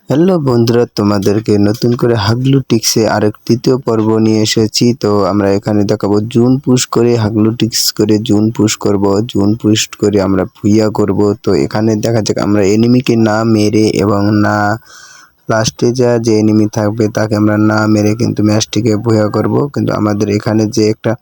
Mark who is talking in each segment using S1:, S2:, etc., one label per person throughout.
S1: Hello বন্ধুরা, তোমাদেরকে নতুন করে হাগলু টিক্সে আরেক তৃতীয় পর্ব নিয়ে এসেছি। তো আমরা এখানে দেখাবো জুন পুশ করে হাগলু টিক্স করে জুন পুশ করব, জুন পুশ করে আমরা ভুইয়া করব। তো এখানে দেখা যাক আমরা এনিমিকে না মেরে এবং না লাস্টে যে এনিমি থাকবে তাকে আমরা না মেরে কিন্তু ম্যাচটিকে ভুইয়া করব। কিন্তু আমাদের এখানে যে একটা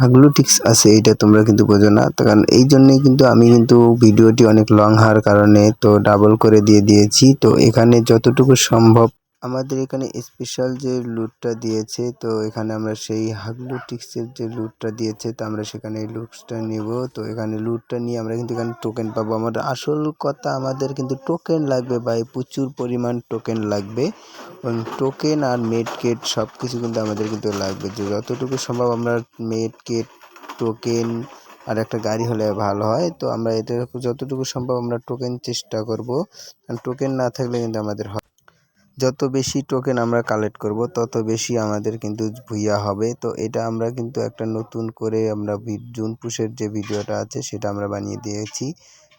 S1: হাগলু টিক্স আছে এটা তোমরা কিন্তু বোঝো না, তার কারণ এই জন্যই কিন্তু আমি কিন্তু ভিডিওটি অনেক লং হওয়ার কারণে তো ডাবল করে দিয়ে দিয়েছি। তো এখানে যতটুকু সম্ভব আমাদের এখানে স্পেশাল যে লুটটা দিয়েছে, তো এখানে আমরা সেই হাগলু টিক্সের যে লুটটা দিয়েছে তো আমরা সেখানে এই লুটটা নেব। তো এখানে লুটটা নিয়ে আমরা কিন্তু এখানে টোকেন পাবো। আমাদের আসল কথা আমাদের কিন্তু টোকেন লাগবে ভাই, প্রচুর পরিমাণ টোকেন লাগবে। টোকেন আর মেড কেট সব কিছু কিন্তু আমাদের কিন্তু লাগবে, যে যতটুকু সম্ভব আমরা মেড কেট, টোকেন আর একটা গাড়ি হলে ভালো হয়। তো আমরা এটা যতটুকু সম্ভব আমরা টোকেন চেষ্টা করব, কারণ টোকেন না থাকলে কিন্তু আমাদের যত বেশি টোকেন আমরা কালেক্ট করব তত বেশি আমাদের কিন্তু ভুইয়া হবে। তো এটা আমরা কিন্তু একটা নতুন করে আমরা জুন পুশের যে ভিডিওটা আছে সেটা আমরা বানিয়ে দিয়েছি।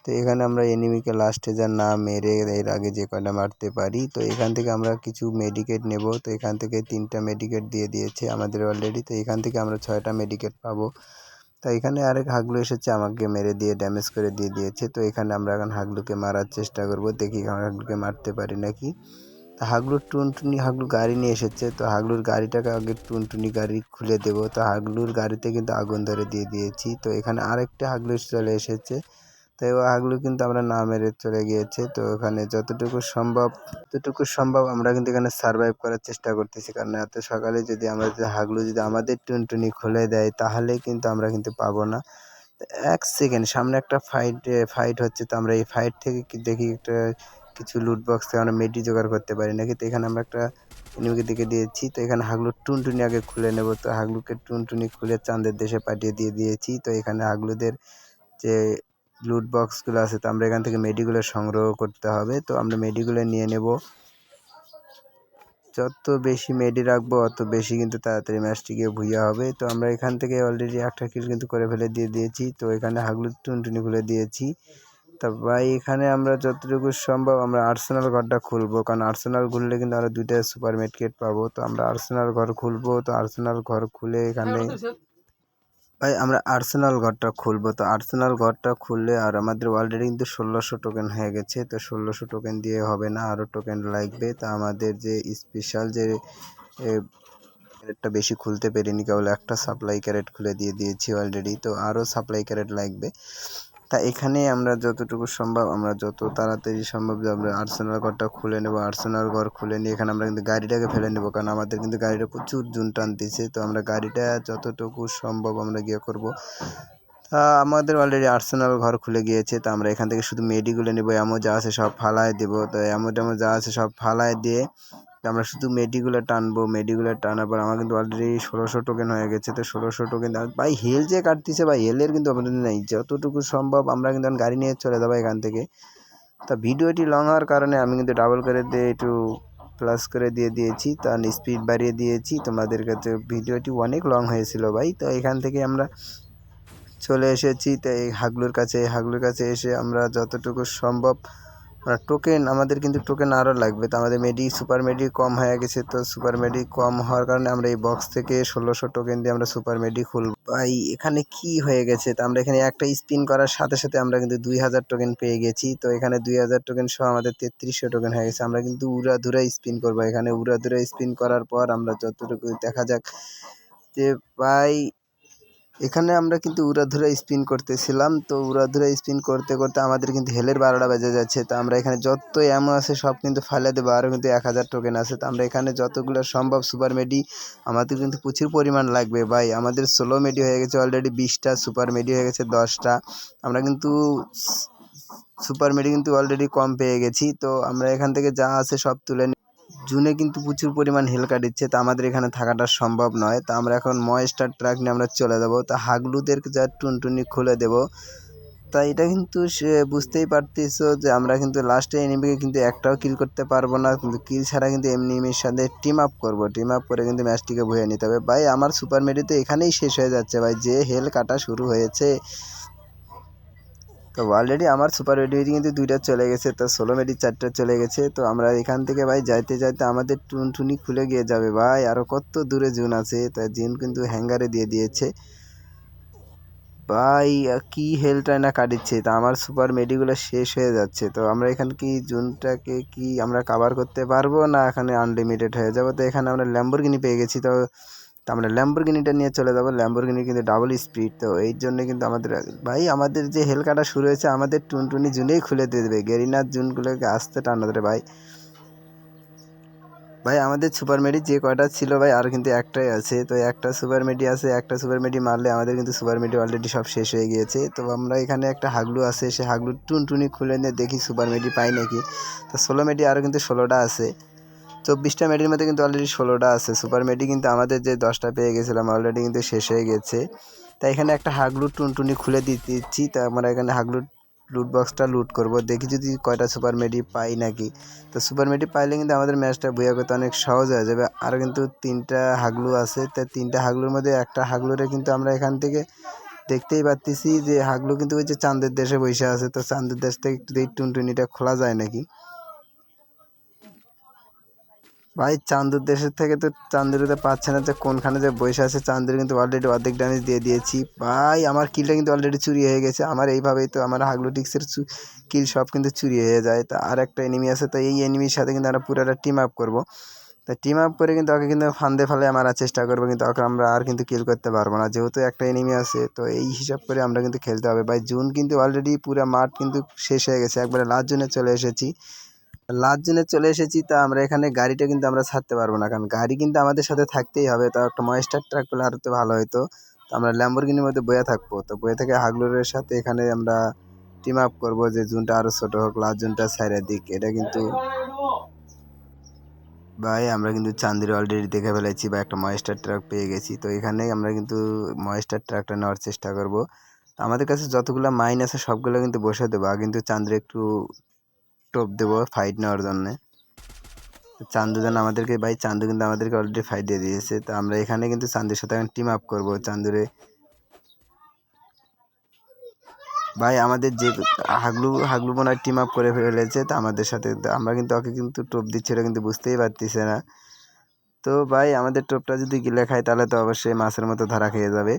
S1: তো এখানে আমরা এনিমিকে লাস্টে যা না মেরে এর আগে যে কয়টা মারতে পারি, তো এখান থেকে আমরা কিছু মেডিকেট নেব। তো এখান থেকে 3টা মেডিকেট দিয়ে দিয়েছে আমাদের অলরেডি। তো এখান থেকে আমরা 6টা মেডিকেট পাবো। তো এখানে আরেক হাগলু এসেছে, আমাকে মেরে দিয়ে ড্যামেজ করে দিয়ে দিয়েছে। তো এখানে আমরা এখন হাগলুকে মারার চেষ্টা করব, দেখি হাগলুকে মারতে পারি নাকি। তো হাগলুর টুনটুনি হাগলু গাড়ি নিয়ে এসেছে, তো হাগলুর গাড়িটাকে আগে টুনটুনি গাড়ি খুলে দেব। তো হাগলুর গাড়িতে কিন্তু আগুন ধরে দিয়ে দিয়েছি। তো এখানে আরেকটা হাগলু চলে এসেছে, তো এবার হাগলু কিন্তু আমরা না মেরে চলে গিয়েছে। তো এখানে যতটুকু সম্ভব আমরা কিন্তু এখানে সার্ভাইভ করার চেষ্টা করতেছি, কারণ এত সকালে যদি আমরা হাগলু যদি আমাদের টুনটুনি খুলে দেয় তাহলে কিন্তু আমরা কিন্তু পাবো না। 1 সেকেন্ড সামনে একটা ফাইট হচ্ছে, তো আমরা এই ফাইট থেকে দেখি একটা কিছু লুট বক্স থেকে আমরা মেডি জোগাড় করতে পারি নাকি। তো এখানে আমরা একটা এনিমিকে দিকে দিয়েছি। তো এখানে হাগলুর টুনটুনি আগে খুলে নেব। তো হাগলুকে টুনটুনি খুলে চাঁদের দেশে পাঠিয়ে দিয়ে দিয়েছি। তো এখানে হাগলুদের যে লুট বক্সগুলো আছে, তো আমরা এখান থেকে মেডিগুলো সংগ্রহ করতে হবে। তো আমরা মেডিগুলো নিয়ে নেব, যত বেশি মেডি রাখবো অত বেশি কিন্তু তাড়াতাড়ি ম্যাচটিকে ভুইয়া হবে। তো আমরা এখান থেকে অলরেডি একটা কিল কিন্তু করে ফেলে দিয়ে দিয়েছি। তো এখানে হাগলুর টুনটুনি খুলে দিয়েছি। তা ভাই এখানে আমরা যতটুকু সম্ভব আমরা আর্সেনাল ঘরটা খুলবো, কারণ আর্সেনাল খুললে কিন্তু আমরা 2টা সুপার মেডকেট পাবো। তো আমরা আর্সেনাল ঘর খুলবো। তো আর্সেনাল ঘর খুলে এখানে ভাই আমরা আর্সেনাল ঘরটা খুলবো। তো আর্সেনাল ঘরটা খুললে আর আমাদের অলরেডি কিন্তু 1600 টোকেন হয়ে গেছে। তো 1600 টোকেন দিয়ে হবে না, আরও টোকেন লাগবে। তা আমাদের যে স্পেশাল যে ক্যারেটটা বেশি খুলতে পারিনি, কেবল একটা সাপ্লাই ক্যারেট খুলে দিয়ে দিয়েছি অলরেডি। তো আরও সাপ্লাই ক্যারেট লাগবে। তা এখানে আমরা যতটুকু সম্ভব আমরা যত তাড়াতাড়ি সম্ভব যে আমরা আর্সেনাল ঘরটা খুলে নেব। আর্সেনাল ঘর খুলে নিয়ে এখানে আমরা কিন্তু গাড়িটাকে ফেলে নেব, কারণ আমাদের কিন্তু গাড়িটা প্রচুর জুন টানতেছে। তো আমরা গাড়িটা যতটুকু সম্ভব আমরা গিয়ে করব। তা আমাদের অলরেডি আর্সেনাল ঘর খুলে গিয়েছে। তো আমরা এখান থেকে শুধু মেডিগুলো নেব, এমন যা আছে সব ফালায় দেবো। তো এমন যা আছে সব ফালায় দিয়ে আমরা শুধু মেডিগুলো টানবো। মেডিগুলো টানার পর আমার কিন্তু অলরেডি 1600 টোকেন হয়ে গেছে। তো 1600 টোকেন ভাই হেল যে কাটতেছে ভাই, হেলের কিন্তু আমাদের নেই। যতটুকু সম্ভব আমরা কিন্তু গাড়ি নিয়ে চলে যাবো এখান থেকে। তা ভিডিওটি লং হওয়ার কারণে আমি কিন্তু ডাবল করে দিয়ে একটু প্লাস করে দিয়ে দিয়েছি, তার স্পিড বাড়িয়ে দিয়েছি। তোমাদের কাছে ভিডিওটি অনেক লং হয়েছিল ভাই। তো এখান থেকে আমরা চলে এসেছি তো এই হাগলুর কাছে এসে আমরা যতটুকু সম্ভব টোকেন, আমাদের কিন্তু টোকেন আরও লাগবে। তো আমাদের সুপার মেডি কম হয়ে গেছে। তো সুপার মেডি কম হওয়ার কারণে আমরা এই বক্স থেকে 1600 টোকেন দিয়ে আমরা সুপার মেডি খুলব। ভাই এখানে কি হয়ে গেছে, তো আমরা এখানে একটা স্পিন করার সাথে সাথে আমরা কিন্তু 2000 টোকেন পেয়ে গেছি। তো এখানে 2000 টোকেন সহ আমাদের 3300 টোকেন হয়ে গেছে। আমরা কিন্তু উড়াধুরা স্পিন করবো, এখানে উড়াধুরা স্পিন করার পর আমরা যতটুকু দেখা যাক যে ভাই এখানে আমরা কিন্তু উড়াধুরা স্পিন করতেছিলাম। তো উড়াধুরা স্পিন করতে করতে আমাদের কিন্তু হেলের 12টা বেজে যাচ্ছে। তো আমরা এখানে যত অ্যামো আছে সব কিন্তু ফালে দেবো, আরও কিন্তু 1000 টোকেন আছে। তো আমরা এখানে যতগুলো সম্ভব সুপার মেডি আমাদের কিন্তু প্রচুর পরিমাণ লাগবে ভাই। আমাদের সোলো মেডি হয়ে গেছে অলরেডি 20টা, সুপার মেডি হয়ে গেছে 10টা। আমরা কিন্তু সুপার মেডি কিন্তু অলরেডি কম পেয়ে গেছি। তো আমরা এখান থেকে যা আছে সব তুলে জুনে কিন্তু প্রচুর পরিমাণ হেলকা দিচ্ছে। তো আমাদের এখানে থাকাটা সম্ভব নয়। তো আমরা এখন ময়েস্টার ট্রাক নিয়ে আমরা চলে যাবো। তো হাগলুদেরকে যা টুনটুনি খুলে দেবো। তাই এটা কিন্তু সে বুঝতেই পারতেছো যে আমরা কিন্তু লাস্টে এনিমিকে কিন্তু একটাও কিল করতে পারবো না, কিন্তু কিল ছাড়া কিন্তু এনিমির সাথে টিম আপ করবো। টিম আপ করে কিন্তু ম্যাচটিকে বয়ে নিতে হবে ভাই। আমার সুপার মেডি তো এখানেই শেষ হয়ে যাচ্ছে ভাই, যে হেল কাটা শুরু হয়েছে। তো অলরেডি আমার সুপার মেডি কিন্তু 2টা চলে গেছে, তো 16 মেডি 4টা চলে গেছে। তো আমরা এখান থেকে ভাই যাইতে যাইতে আমাদের টুনটুনি খুলে গিয়ে যাবে ভাই, আরও কত দূরে জুন আছে। তো জুন কিন্তু হ্যাঙ্গারে দিয়ে দিয়েছে ভাই, কি হেলটাই না কাটিচ্ছে। তা আমার সুপার মেডিগুলো শেষ হয়ে যাচ্ছে। তো আমরা এখানে কি জুনটাকে কি আমরা কাভার করতে পারবো না এখানে আনলিমিটেড হয়ে যাবো। তো এখানে আমরা ল্যাম্বরগিনি পেয়ে গেছি। তো আমরা ল্যাম্বরগিনিটা নিয়ে চলে যাবো। ল্যাম্বরগিনি কিন্তু ডাবল স্পিড, তো এই জন্য কিন্তু আমাদের ভাই আমাদের যে হেল কাটা শুরু হয়েছে আমাদের টুনটুনি জুনেই খুলে দিয়ে দেবে। গেরিনার জুনগুলোকে আসতে টানা ধরে ভাই। ভাই আমাদের সুপার মেডি যে কয়টা ছিল ভাই আর কিন্তু একটাই আছে। তো একটা সুপার মেডি আছে, একটা সুপার মেডি মারলে আমাদের কিন্তু সুপার মেডি অলরেডি সব শেষ হয়ে গিয়েছে। তো আমরা এখানে একটা হাগলু আছে, সে হাগলু টুনটুনি খুলে নিয়ে দেখি সুপার মেডি পাই নাকি। তো 16 মেডি আরও কিন্তু 16টা আছে। 24টা মেডির মধ্যে কিন্তু অলরেডি 16টা আছে। সুপার মেডি কিন্তু আমাদের যে 10টা পেয়ে গেছিলাম অলরেডি কিন্তু শেষ হয়ে গেছে। তাই এখানে একটা হাগলু টুনটুনি খুলে দিচ্ছি। তা আমরা এখানে হাগলু লুট বক্সটা লুট করব, দেখি যদি কয়টা সুপার মেডি পাই নাকি। তো সুপার মেডি পাইলে কিন্তু আমাদের ম্যাচটা বইয়া করতে অনেক সহজ হয়ে যাবে। আর কিন্তু 3টা হাগলু আছে, তাই 3টা হাগলুর মধ্যে একটা হাগলুরে কিন্তু আমরা এখান থেকে দেখতেই পাচ্ছি যে হাগলু কিন্তু ওই যে চাঁদের দেশে বসে আছে। তো চাঁদের দেশ থেকে একটু এই টুনটুনিটা খোলা যায় নাকি ভাই। চান্দুর দেশের থেকে তো চান্দুরিতে পাচ্ছে না যে কোনখানে যে বসে আছে। চান্দুরি কিন্তু অলরেডি অর্ধেক ড্যামেজ দিয়ে দিয়েছি ভাই। আমার কিলটা কিন্তু অলরেডি চুরি হয়ে গেছে। আমার এইভাবেই তো আমার হাগলুটিক্সের কিল সব কিন্তু চুরি হয়ে যায়। তা আর একটা এনিমি আছে, তো এই এনিমির সাথে কিন্তু আমরা পুরোটা টিম আপ করবো। তা টিম আপ করে কিন্তু ওকে কিন্তু ফান্দে ফালে মারার চেষ্টা করবো, কিন্তু ওকে আমরা আর কিন্তু কিল করতে পারবো না যেহেতু একটা এনিমি আছে। তো এই হিসাব করে আমরা কিন্তু খেলতে হবে ভাই। জুন কিন্তু অলরেডি পুরো মাঠ কিন্তু শেষ হয়ে গেছে, একবারে লাস্ট জোনে চলে এসেছি। লাস্ট জোনে চলে এসেছি। তা আমরা এখানে গাড়িটা কিন্তু আমরা ছাড়তে পারবো না, কারণ গাড়ি কিন্তু আমাদের সাথে থাকতেই হবে। তো একটা ময়েস্টার ট্রাক পেলে আরও তো ভালো হতো। তো আমরা ল্যাম্বরগিনির মধ্যে বয়ে থাকবো। তো বয়ে থেকে হাগলুরের সাথে এখানে আমরা টিম আপ করবো যে জুনটা আরও ছোটো হোক, লাস্ট জুনটা সাইডের দিক। এটা কিন্তু ভাই আমরা কিন্তু চান্দির অলরেডি দেখে ফেলেছি বা একটা ময়েস্টার ট্রাক পেয়ে গেছি। তো এখানে আমরা কিন্তু ময়েস্টার ট্রাকটা নেওয়ার চেষ্টা করব। আমাদের কাছে যতগুলো মাইন আছে সবগুলো কিন্তু বসে দেবো, আর কিন্তু চান্দ্রে একটু টোপ দেবো ফাইট নেওয়ার জন্যে। চান্দু যেন আমাদেরকে ভাই, চান্দু কিন্তু আমাদেরকে অলরেডি ফাইট দিয়ে দিয়েছে। তো আমরা এখানে কিন্তু চান্দুর সাথে এখন টিম আপ করবো। চান্দুরে ভাই আমাদের যে হাগলু হাগলু বোনার টিম আপ করে ফেলেছে তো আমাদের সাথে। আমরা কিন্তু ওকে কিন্তু টোপ দিচ্ছি, এটা কিন্তু বুঝতেই পারতেছে না। তো ভাই আমাদের টোপটা যদি গিলে খায় তাহলে তো অবশ্যই মাছের মতো ধরা খেয়ে যাবে।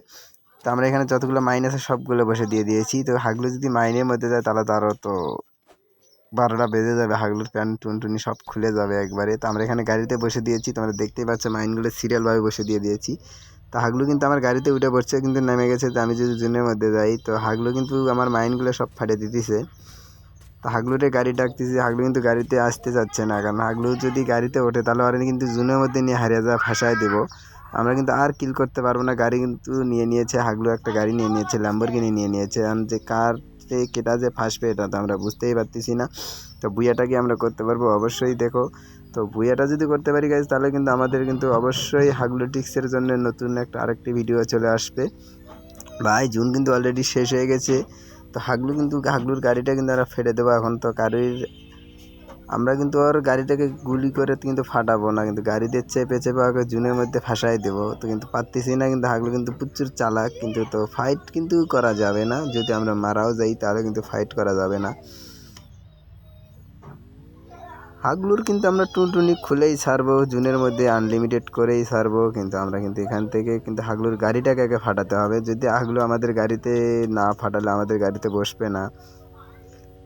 S1: তো আমরা এখানে যতগুলো মাইন আছে সবগুলো বসে দিয়ে দিয়েছি। তো হাগলু যদি মাইনের মধ্যে যায় তাহলে তো আরও তো 12টা বেজে যাবে, হাগলুর প্যান্ট টুনটুনি সব খুলে যাবে একবারে। তো আমরা এখানে গাড়িতে বসে দিয়েছি, তোমরা দেখতেই পাচ্ছ মাইনগুলো সিরিয়ালভাবে বসে দিয়ে দিয়েছি। তো হাগলু কিন্তু আমার গাড়িতে উঠে পড়ছে, কিন্তু নেমে গেছে। তো আমি যদি জুনের মধ্যে যাই তো হাগলু কিন্তু আমার মাইনগুলো সব ফাটিয়ে দিতেছে। তো হাগলুরে গাড়ি ডাকতেছি, হাগলু কিন্তু গাড়িতে আসতে যাচ্ছে না, কারণ হাগলু যদি গাড়িতে ওঠে তাহলে আর কিন্তু জুনের মধ্যে নিয়ে হারিয়ে যাওয়া ফাঁসায় দেবো। আমরা কিন্তু আর কিল করতে পারবো না। গাড়ি কিন্তু নিয়ে নিয়েছে হাগলু, একটা গাড়ি নিয়ে নিয়েছে, ল্যাম্বরগিনি নিয়ে নিয়েছে। যে কার কেটা যে ফাঁসবে এটা তো আমরা বুঝতেই পারতেছি না। তো বুয়াটা কি আমরা করতে পারবো? অবশ্যই দেখো। তো বুয়াটা যদি করতে পারি গাইজ তাহলে কিন্তু আমাদের কিন্তু অবশ্যই হাগলুটিক্সের জন্য নতুন একটা আরেকটি ভিডিও চলে আসবে ভাই। জুন কিন্তু অলরেডি শেষ হয়ে গেছে। তো হাগলু কিন্তু হাগলুর গাড়িটা কিন্তু আমরা ফেলে দেবো এখন। তো গাড়ির আমরা কিন্তু ওর গাড়িটাকে গুলি করে কিন্তু ফাটাবো না, কিন্তু গাড়িতে চেপে চেপে ওকে জুনের মধ্যে ফাঁসাই দেবো। তো কিন্তু পারতেছি না, কিন্তু হাগলু কিন্তু প্রচুর চালাক। কিন্তু তো ফাইট কিন্তু করা যাবে না, যদি আমরা মারাও যাই তাহলে কিন্তু ফাইট করা যাবে না। হাগলুর কিন্তু আমরা টুনটুনি খুলেই ছাড়বো, জুনের মধ্যে আনলিমিটেড করেই ছাড়বো। কিন্তু আমরা কিন্তু এখান থেকে কিন্তু হাগলুর গাড়িটাকে আগে ফাটাতে হবে। যদি হাগলু আমাদের গাড়িতে না ফাটালে আমাদের গাড়িতে বসবে না।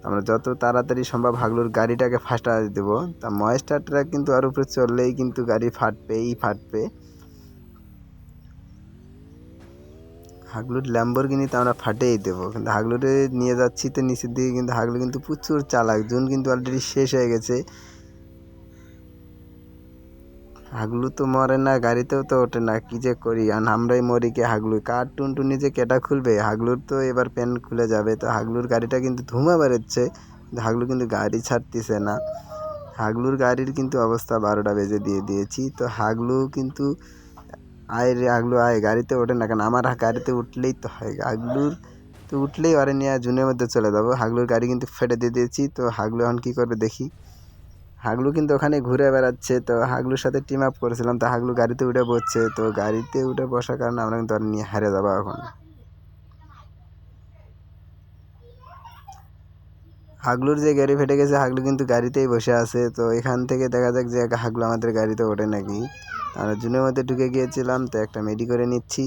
S1: আমরা যত তাড়াতাড়ি সম্ভব হাগলুর গাড়িটাকে ফাটা দেবো। তা ময়েস্টার ট্রাক কিন্তু আর উপরে চললেই কিন্তু গাড়ি ফাটবেই ফাটবে। হাগলুর ল্যাম্বরগিনিতে আমরা ফাটেই দেবো, কিন্তু হাগলুরে নিয়ে যাচ্ছি তো নিচের দিকে। কিন্তু হাগলু কিন্তু প্রচুর চালাক। জুন কিন্তু অলরেডি শেষ হয়ে গেছে। হাগলু তো মরে না, গাড়িতেও তো ওঠে না, কী যে করি। আর আমরাই মরি কে হাগলু, কার টুনটুনি যে কেটা খুলবে। হাগলুর তো এবার প্যান খুলে যাবে। তো হাগলুর গাড়িটা কিন্তু ধুমা বেরোচ্ছে, হাগলু কিন্তু গাড়ি ছাড়তেছে না। হাগলুর গাড়ির কিন্তু অবস্থা 12টা বেজে দিয়ে দিয়েছি। তো হাগলু কিন্তু আয় রে হাগলু আয়, গাড়িতে ওঠে না কেন? আমার গাড়িতে উঠলেই তো হয়, হাগলুর তো উঠলেই ওরে নিয়ে জুনের মধ্যে চলে যাবো। হাগলুর গাড়ি কিন্তু ফেটে দিয়ে দিয়েছি। তো হাগলু এখন কী করবে দেখি। হাগলু কিন্তু ওখানে ঘুরে বেড়াচ্ছে। তো হাগলুর সাথে টিম আপ করেছিলাম, তো হাগলু গাড়িতে উঠে বসছে। তো গাড়িতে উঠে বসার কারণে আমরা কিন্তু আর নিয়ে হারিয়ে যাবো এখন। হাগলুর যে গাড়ি ফেটে গেছে, হাগলু কিন্তু গাড়িতেই বসে আছে। তো এখান থেকে দেখা যাক যে হাগলু আমাদের গাড়িতে ওঠে নাকি। আমরা জুনের মধ্যে ঢুকে গিয়েছিলাম, তো একটা মেডি করে নিচ্ছি।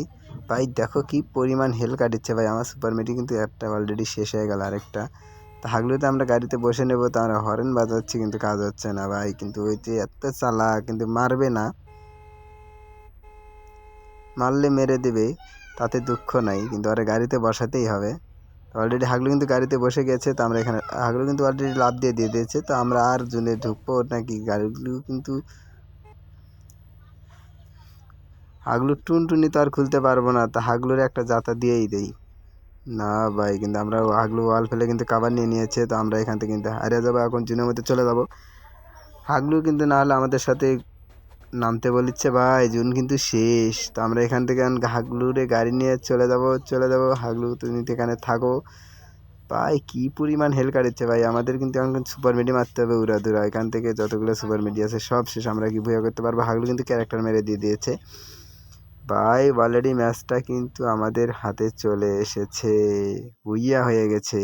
S1: ভাই দেখো কি পরিমাণ হেল কাটিচ্ছে ভাই, আমার সুপার মেডি কিন্তু একটা অলরেডি শেষ হয়ে গেল, আরেকটা। তো হাগলুতে আমরা গাড়িতে বসে নেবো, তো আমরা হরেন বাজাচ্ছি কিন্তু কাজ হচ্ছে না ভাই। কিন্তু ওই যে এত চালাক, কিন্তু মারবে না, মারলে মেরে দেবে, তাতে দুঃখ নাই, কিন্তু ওরা গাড়িতে বসাতেই হবে। অলরেডি হাগলু কিন্তু গাড়িতে বসে গেছে, তো আমরা এখানে হাগলু কিন্তু অলরেডি লাফ দিয়ে দিয়েছে। তো আমরা আর জুনে ঢুকবো নাকি, গাড়িগুলো কিন্তু হাগলুর টুনটুনি তো আর খুলতে পারবো না, তা হাগলুর একটা জাতা দিয়েই দেই। না ভাই, কিন্তু আমরা হাগলু ওয়াল ফেলে কিন্তু কাভার নিয়ে নিয়েছে, তো আমরা এখান থেকে কিন্তু হারিয়ে যাবো, এখন জুনের মধ্যে চলে যাবো। হাগলু কিন্তু না হলে আমাদের সাথে নামতে বলিচ্ছে ভাই, জুন কিন্তু শেষ। তো আমরা এখান থেকে হাগলুরে গাড়ি নিয়ে চলে যাবো। হাগলু তুমি এখানে থাকো ভাই। কি পরিমাণ হেল কাটছে ভাই, আমাদের কিন্তু এখন সুপার মিডি মারতে হবে উড়াধুরা। এখান থেকে যতগুলো সুপার মিডি আছে সব শেষ, আমরা কি ভুয়া করতে পারবো? হাগলু কিন্তু ক্যারেক্টার মেরে দিয়ে দিয়েছে ভাই। অলরেডি ম্যাচটা কিন্তু আমাদের হাতে চলে এসেছে, ভুইয়া হয়ে গেছে।